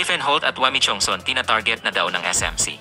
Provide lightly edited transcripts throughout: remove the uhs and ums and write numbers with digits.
Stephen Holt at Wami Chongson tina-target na daw ng SMC.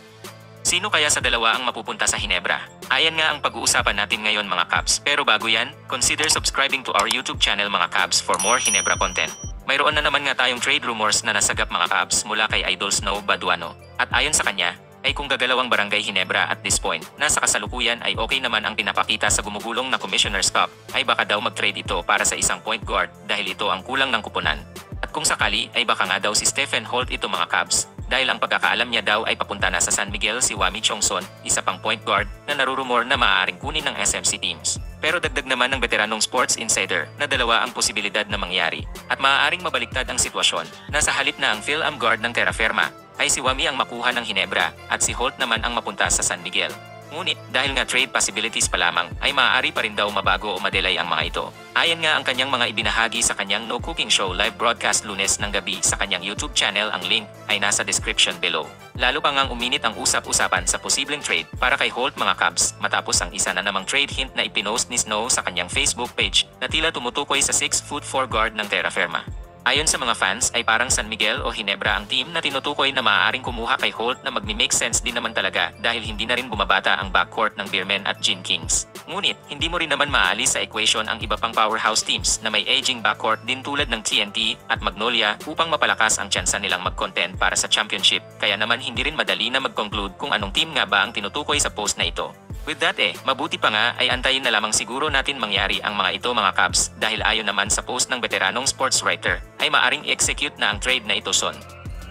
Sino kaya sa dalawa ang mapupunta sa Hinebra? Ayan nga ang pag-uusapan natin ngayon mga Cubs. Pero bago yan, consider subscribing to our YouTube channel mga Cubs for more Hinebra content. Mayroon na naman nga tayong trade rumors na nasagap mga Cubs mula kay Idol Snow Baduano. At ayon sa kanya, ay kung gagalawang Barangay Hinebra at this point, nasa kasalukuyan ay okay naman ang pinapakita sa gumugulong na Commissioner's Cup, ay baka daw mag-trade ito para sa isang point guard dahil ito ang kulang ng kuponan. At kung sakali ay baka nga daw si Stephen Holt ito mga Cubs, dahil ang pagkakaalam niya daw ay papunta na sa San Miguel si Wami Chongson, isa pang point guard na narurumor na maaaring kunin ng SMC teams. Pero dagdag naman ng veteranong Sports Insider na dalawa ang posibilidad na mangyari at maaaring mabaliktad ang sitwasyon na sa halip na ang Phil-Am guard ng Terra Firma ay si Wami ang makuha ng Hinebra at si Holt naman ang mapunta sa San Miguel. Ngunit dahil nga trade possibilities pa lamang ay maaari pa rin daw mabago o madelay ang mga ito. Ayon nga ang kanyang mga ibinahagi sa kanyang No Cooking Show live broadcast Lunes ng gabi sa kanyang YouTube channel, ang link ay nasa description below. Lalo pa ngang uminit ang usap-usapan sa posibleng trade para kay Holt mga Cubs matapos ang isa na namang trade hint na ipinost ni Snow sa kanyang Facebook page na tila tumutukoy sa 6'4" guard ng Terra Firma. Ayon sa mga fans ay parang San Miguel o Hinebra ang team na tinutukoy na maaaring kumuha kay Holt na magmi-make sense din naman talaga dahil hindi na rin bumabata ang backcourt ng Beermen at Gene Kings. Ngunit, hindi mo rin naman maalis sa equation ang iba pang powerhouse teams na may aging backcourt din tulad ng TNT at Magnolia upang mapalakas ang tsansa nilang mag-contend para sa championship. Kaya naman hindi rin madali na mag-conclude kung anong team nga ba ang tinutukoy sa post na ito. With that mabuti pa nga ay antayin na lamang siguro natin mangyari ang mga ito mga Cubs dahil ayon naman sa post ng veteranong sports writer ay maaring i-execute na ang trade na ito soon.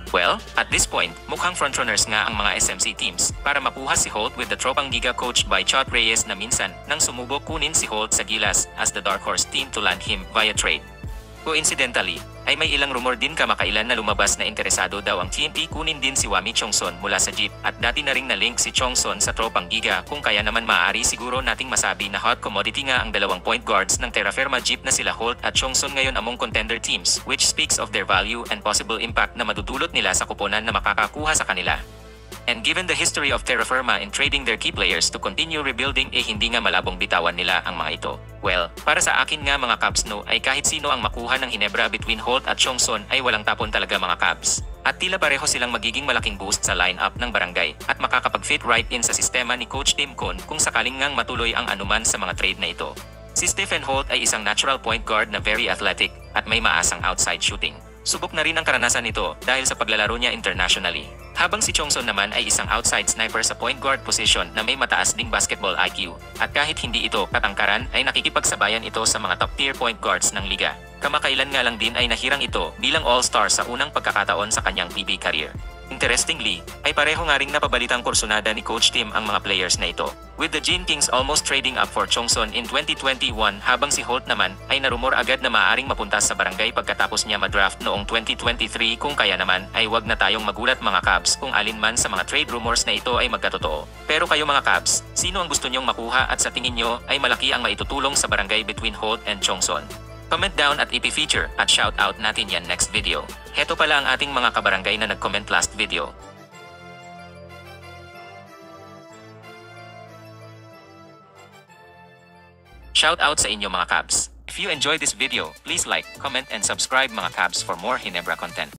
Well, at this point, mukhang frontrunners nga ang mga SMC teams para makuha si Holt with the Tropang Giga coached by Chot Reyes na minsan nang sumubok kunin si Holt sa Gilas as the dark horse team to land him via trade. Coincidentally, ay may ilang rumor din kamakailan na lumabas na interesado daw ang TNT kunin din si Wami Chongson mula sa Jeep at dati na ring na-link si Chongson sa Tropang Giga kung kaya naman maaari siguro nating masabi na hot commodity nga ang dalawang point guards ng Terra Firma Jeep na sila Holt at Chongson ngayon among contender teams, which speaks of their value and possible impact na madudulot nila sa kuponan na makakakuha sa kanila. And given the history of Terra Firma in trading their key players to continue rebuilding hindi nga malabong bitawan nila ang mga ito. Well, para sa akin nga mga Cubs ay kahit sino ang makuha ng Hinebra between Holt at Chongson ay walang tapon talaga mga Cubs. At tila pareho silang magiging malaking boost sa lineup ng Barangay at makakapag-fit right in sa sistema ni Coach Tim Con kung sakaling ngang matuloy ang anuman sa mga trade na ito. Si Stephen Holt ay isang natural point guard na very athletic at may maasang outside shooting. Subok na rin ang karanasan nito dahil sa paglalaro niya internationally. Habang si Chongson naman ay isang outside sniper sa point guard position na may mataas ding basketball IQ. At kahit hindi ito katangkaran ay nakikipagsabayan ito sa mga top tier point guards ng liga. Kamakailan nga lang din ay nahirang ito bilang all-star sa unang pagkakataon sa kanyang PB career. Interestingly, ay pareho nga ring napabalitang kursunada ni Coach Tim ang mga players na ito. With the Gene Kings almost trading up for Chongson in 2021 habang si Holt naman ay narumor agad na maaaring mapunta sa Barangay pagkatapos niya madraft noong 2023 kung kaya naman ay wag na tayong magulat mga Cubs kung alin man sa mga trade rumors na ito ay magkatotoo. Pero kayo mga Cubs, sino ang gusto nyong makuha at sa tingin nyo ay malaki ang maitutulong sa Barangay between Holt and Chongson? Comment down at ipi-feature at shout out natin yan next video. Heto pala ang ating mga kabarangay na nag-comment last video. Shout out sa inyo mga Cubs. If you enjoyed this video, please like, comment and subscribe mga Cubs for more Hinebra content.